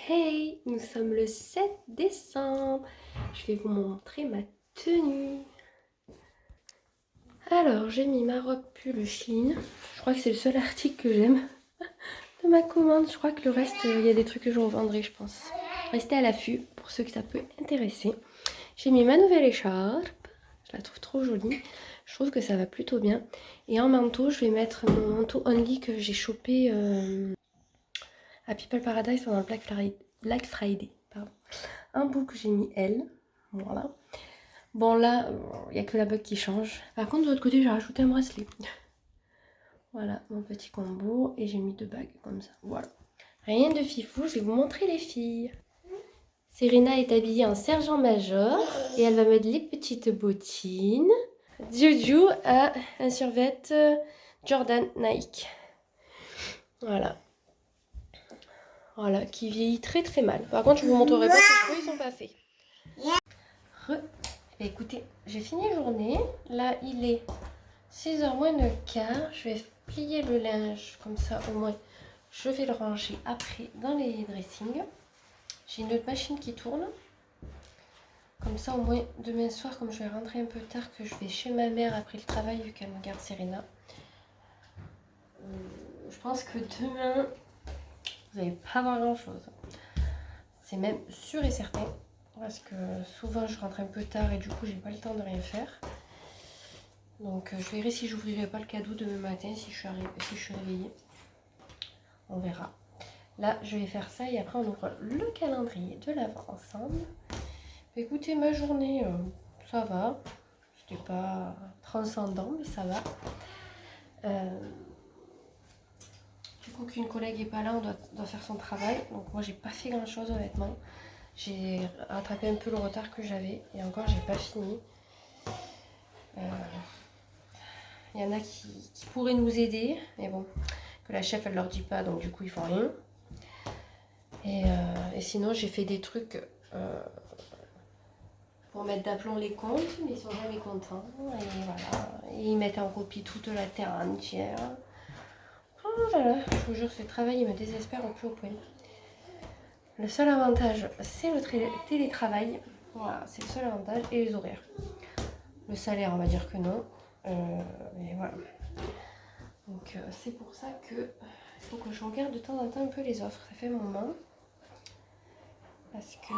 Hey, nous sommes le 7 décembre. Je vais vous montrer ma tenue. Alors, j'ai mis ma robe pull Shein. Je crois que c'est le seul article que j'aime de ma commande. Je crois que le reste, il y a des trucs que je revendrai, je pense. Restez à l'affût pour ceux que ça peut intéresser. J'ai mis ma nouvelle écharpe. Je la trouve trop jolie. Je trouve que ça va plutôt bien. Et en manteau, je vais mettre mon manteau Only que j'ai chopé à People Paradise pendant le Black Friday. Pardon. Un bout que j'ai mis L. Voilà. Bon là, il n'y a que la bug qui change. Par contre de l'autre côté j'ai rajouté un bracelet. Voilà mon petit combo. Et j'ai mis 2 bagues comme ça. Voilà. Rien de fifou, je vais vous montrer les filles. Serena est habillée en sergent-major. Et elle va mettre les petites bottines. Juju a un survêt Jordan Nike. Voilà. Voilà, qui vieillit très très mal. Par contre, je vous montrerai pas que les cheveux, ils sont pas faits. Écoutez, j'ai fini la journée. Là, il est 6h moins le quart. Je vais plier le linge comme ça, au moins, je vais le ranger après dans les dressings. J'ai une autre machine qui tourne. Comme ça, au moins, demain soir, comme je vais rentrer un peu tard, que je vais chez ma mère après le travail, vu qu'elle me garde Serena. Je pense que demain, vous n'allez pas voir grand-chose. C'est même sûr et certain. Parce que souvent, je rentre un peu tard et du coup, j'ai pas le temps de rien faire. Donc je verrai si j'ouvrirai pas le cadeau demain matin si je suis réveillée. On verra. Là je vais faire ça et après on ouvre le calendrier de l'Avent ensemble. Écoutez, ma journée ça va. C'était pas transcendant mais ça va. Du coup qu'une collègue est pas là, on doit faire son travail. Donc moi j'ai pas fait grand chose honnêtement. J'ai rattrapé un peu le retard que j'avais et encore j'ai pas fini. Il y en a qui pourraient nous aider, mais bon, que la chef elle leur dit pas, donc du coup ils font rien. Et sinon j'ai fait des trucs pour mettre d'aplomb les comptes, mais ils sont jamais contents. Et voilà, et ils mettent en copie toute la terre entière. Oh là là, je vous jure, ce travail il me désespère au plus haut point. Le seul avantage c'est le télétravail, voilà, c'est le seul avantage, et les horaires. Le salaire on va dire que non, mais voilà. Donc c'est pour ça que il faut que je regarde de temps en temps un peu les offres. Ça fait un moment. Parce que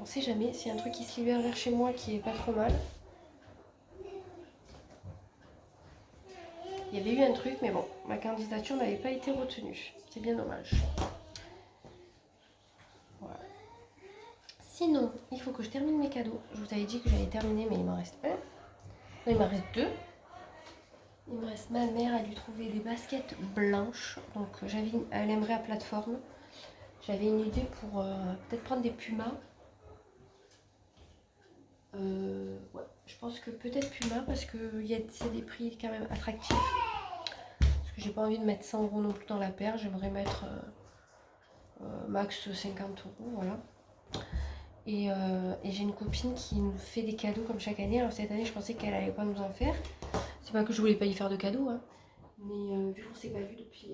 on sait jamais s'il y a un truc qui se libère vers chez moi qui est pas trop mal. Il y avait eu un truc, mais bon, ma candidature n'avait pas été retenue. C'est bien dommage. Voilà. Sinon, il faut que je termine mes cadeaux. Je vous avais dit que j'allais terminer, mais il m'en reste un. Non, il m'en reste 2. Il me reste ma mère à lui trouver des baskets blanches. Donc elle aimerait à plateforme. J'avais une idée pour peut-être prendre des Pumas. Ouais, je pense que peut-être Puma parce que c'est des prix quand même attractifs. Parce que j'ai pas envie de mettre 100 € non plus dans la paire. J'aimerais mettre max 50 €. Voilà. Et j'ai une copine qui nous fait des cadeaux comme chaque année. Alors cette année, je pensais qu'elle allait pas nous en faire. C'est pas que je voulais pas y faire de cadeaux, hein. Mais vu qu'on s'est pas vu depuis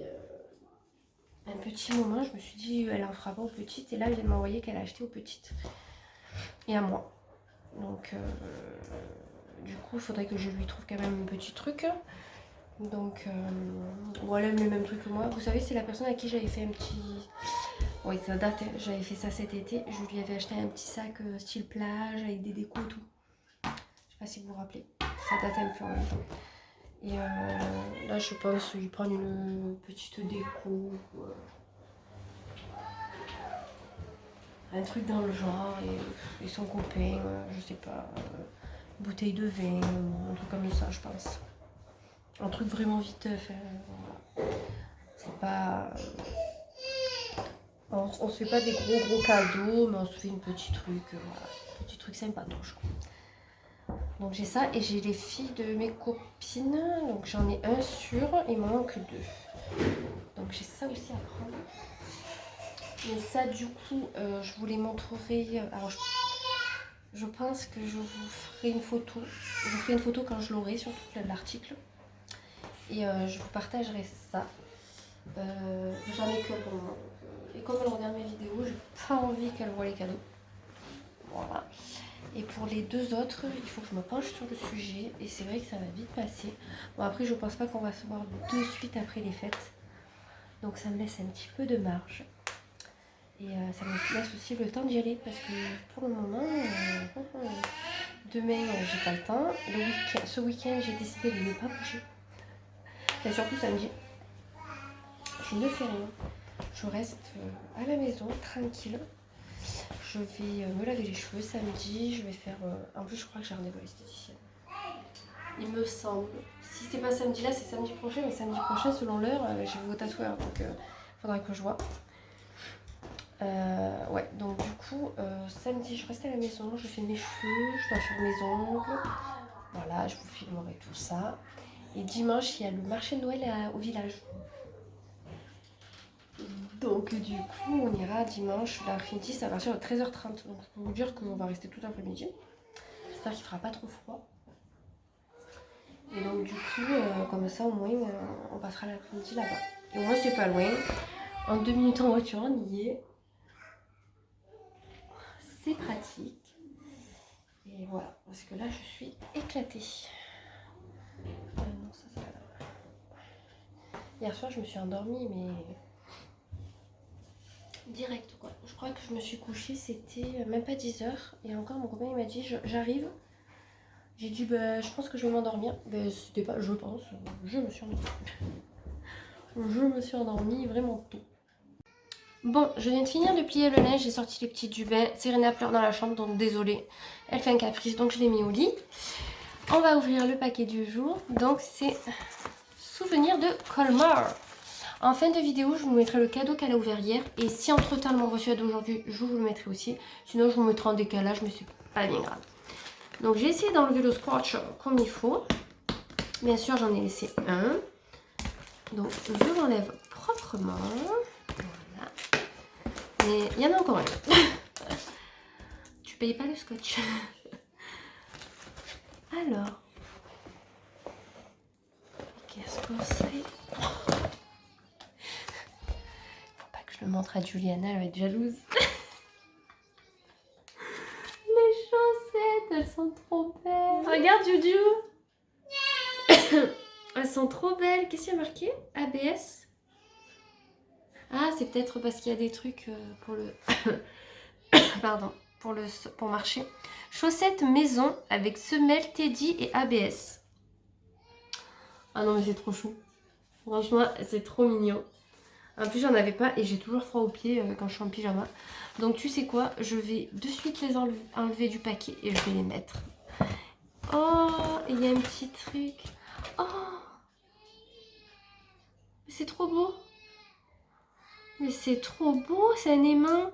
un petit moment, je me suis dit elle en fera pas aux petites. Et là, elle vient de m'envoyer qu'elle a acheté aux petites. Et à moi. Donc du coup il faudrait que je lui trouve quand même un petit truc. Donc voilà, le même truc que moi. Vous savez, c'est la personne à qui j'avais fait un petit... Oui, ça date, j'avais fait ça cet été. Je lui avais acheté un petit sac style plage avec des décos et tout. Je sais pas si vous vous rappelez. Ça date un peu en même temps. Et là je pense lui prendre une petite déco. Un truc dans le genre, et son copain, je sais pas, bouteille de vin, un truc comme ça, je pense. Un truc vraiment viteuf, voilà. C'est pas... On se fait pas des gros cadeaux, mais on se fait une petit truc, voilà. Petit truc sympatoche. Donc j'ai ça, et j'ai les filles de mes copines, donc j'en ai un sûr, il m'en manque 2. Donc j'ai ça aussi à prendre. Mais ça, du coup, je vous les montrerai. Alors, je pense que je vous ferai une photo. Je vous ferai une photo quand je l'aurai, surtout l'article. Et je vous partagerai ça. J'en ai que pour moi. Et comme elle regarde mes vidéos, pas envie qu'elle voie les cadeaux. Voilà. Et pour les deux autres, il faut que je me penche sur le sujet. Et c'est vrai que ça va vite passer. Bon, après, je pense pas qu'on va se voir de suite après les fêtes. Donc ça me laisse un petit peu de marge. Et ça me laisse aussi le temps d'y aller. Parce que pour le moment, demain, j'ai pas le temps. Ce week-end, j'ai décidé de ne pas bouger. Et surtout samedi. Je ne fais rien. Je reste à la maison, tranquille. Je vais me laver les cheveux samedi. Je vais faire... En plus, je crois que j'ai rendez-vous à l'esthéticienne. Il me semble. Si c'est pas samedi là, c'est samedi prochain. Mais samedi prochain, selon l'heure, j'ai vos tatoueurs. Donc, il faudra que je vois. Ouais, donc du coup, samedi, je reste à la maison. Je fais mes cheveux, je dois faire mes ongles. Voilà, je vous filmerai tout ça. Et dimanche, il y a le marché de Noël au village. Donc du coup, on ira dimanche l'après-midi, c'est à partir de 13h30. Donc je peux vous dire qu'on va rester tout l'après-midi. J'espère qu'il fera pas trop froid. Et donc du coup, comme ça au moins, on passera l'après-midi là-bas. Et au moins c'est pas loin. En 2 minutes en voiture, on y est. C'est pratique. Et voilà, parce que là je suis éclatée. Non, ça. Hier soir, je me suis endormie, mais... direct quoi. Je crois que je me suis couchée, c'était même pas 10h. Et encore mon copain il m'a dit j'arrive. J'ai dit bah, je pense que je vais m'endormir. Ben c'était pas je pense, je me suis endormie. Je me suis endormie vraiment tôt. Bon, je viens de finir de plier le linge, j'ai sorti les petits du bain. Serena pleure dans la chambre donc désolée. Elle fait un caprice donc je l'ai mis au lit. On va ouvrir le paquet du jour. Donc c'est souvenir de Colmar. En fin de vidéo, je vous mettrai le cadeau qu'elle a ouvert hier. Et si entre temps, elle m'a reçu d'aujourd'hui, je vous le mettrai aussi. Sinon, je vous mettrai en décalage, mais c'est pas bien grave. Donc, j'ai essayé d'enlever le scotch comme il faut. Bien sûr, j'en ai laissé un. Donc, je l'enlève proprement. Voilà. Mais il y en a encore un. Tu payes pas le scotch. Alors. Qu'est-ce qu'on sait? Je le montre à Juliana, elle va être jalouse. Les chaussettes, elles sont trop belles. Regarde Juju. Elles sont trop belles. Qu'est-ce qu'il y a marqué? ABS. Ah, c'est peut-être parce qu'il y a des trucs pour le... Pardon, pour marcher. Chaussettes maison avec semelle Teddy et ABS. Ah non mais c'est trop chou. Franchement, c'est trop mignon. En plus, j'en avais pas et j'ai toujours froid aux pieds quand je suis en pyjama. Donc, tu sais quoi? Je vais de suite les enlever du paquet et je vais les mettre. Oh, il y a un petit truc. Oh, c'est trop beau. Mais c'est trop beau, c'est un aimant.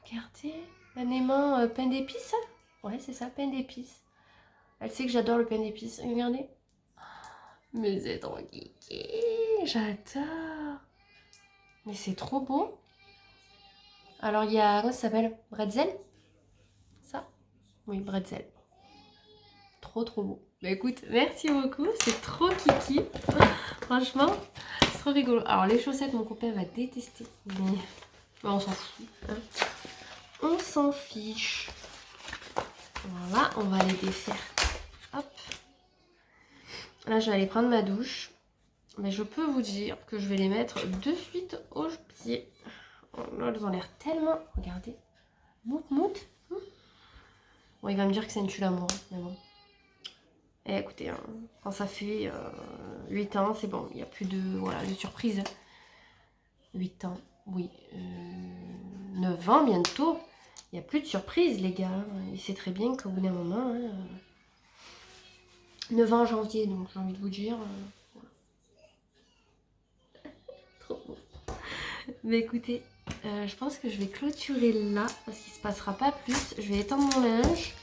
Regardez, un aimant pain d'épices. Ouais, c'est ça, pain d'épices. Elle sait que j'adore le pain d'épices. Regardez. Mais c'est trop kiki. J'adore. Mais c'est trop beau. Alors, il y a... Comment ça s'appelle? Bretzel? Ça? Oui, bretzel. Trop, trop beau. Bah écoute, merci beaucoup. C'est trop kiki. Franchement, c'est trop rigolo. Alors, les chaussettes, mon copain va détester. Mais on s'en fout. Hein. On s'en fiche. Voilà, on va les défaire. Hop. Là, je vais aller prendre ma douche. Mais je peux vous dire que je vais les mettre de suite aux pieds. Là, elles ont l'air tellement... Regardez. Mout, mout. Bon, il va me dire que c'est une tue d'amour. Mais bon. Et écoutez, hein, quand ça fait 8 ans, c'est bon. Il n'y a plus de, voilà, de surprise. 8 ans, oui. 9 ans bientôt. Il n'y a plus de surprise, les gars. Il sait très bien qu'au bout d'un moment... Hein, 9 ans en janvier, donc j'ai envie de vous dire... Voilà. Trop beau. Mais écoutez, je pense que je vais clôturer là, parce qu'il ne se passera pas plus. Je vais étendre mon linge.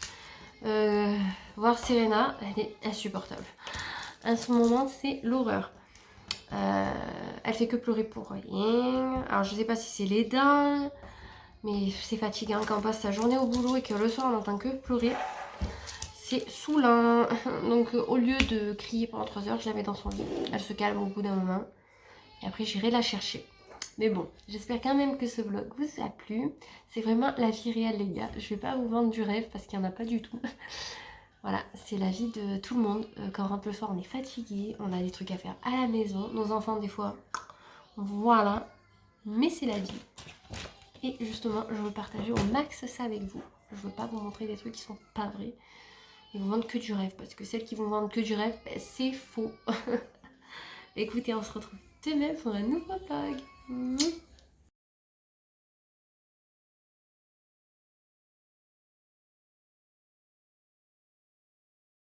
Voir Serena, elle est insupportable. En ce moment, c'est l'horreur. Elle fait que pleurer pour rien. Alors, je sais pas si c'est les dents, mais c'est fatigant quand on passe sa journée au boulot et que le soir, on n'entend que pleurer. C'est saoulant. Donc, au lieu de crier pendant 3 heures, je la mets dans son lit. Elle se calme au bout d'un moment. Et après, j'irai la chercher. Mais bon, j'espère quand même que ce vlog vous a plu. C'est vraiment la vie réelle les gars. Je vais pas vous vendre du rêve parce qu'il n'y en a pas du tout. Voilà, c'est la vie de tout le monde. Quand on rentre le soir, on est fatigué, on a des trucs à faire à la maison. Nos enfants, des fois, voilà. Mais c'est la vie. Et justement, je veux partager au max ça avec vous. Je veux pas vous montrer des trucs qui sont pas vrais. Et vous vendre que du rêve. Parce que celles qui vous vendent que du rêve, ben, c'est faux. Écoutez, on se retrouve demain pour un nouveau vlog.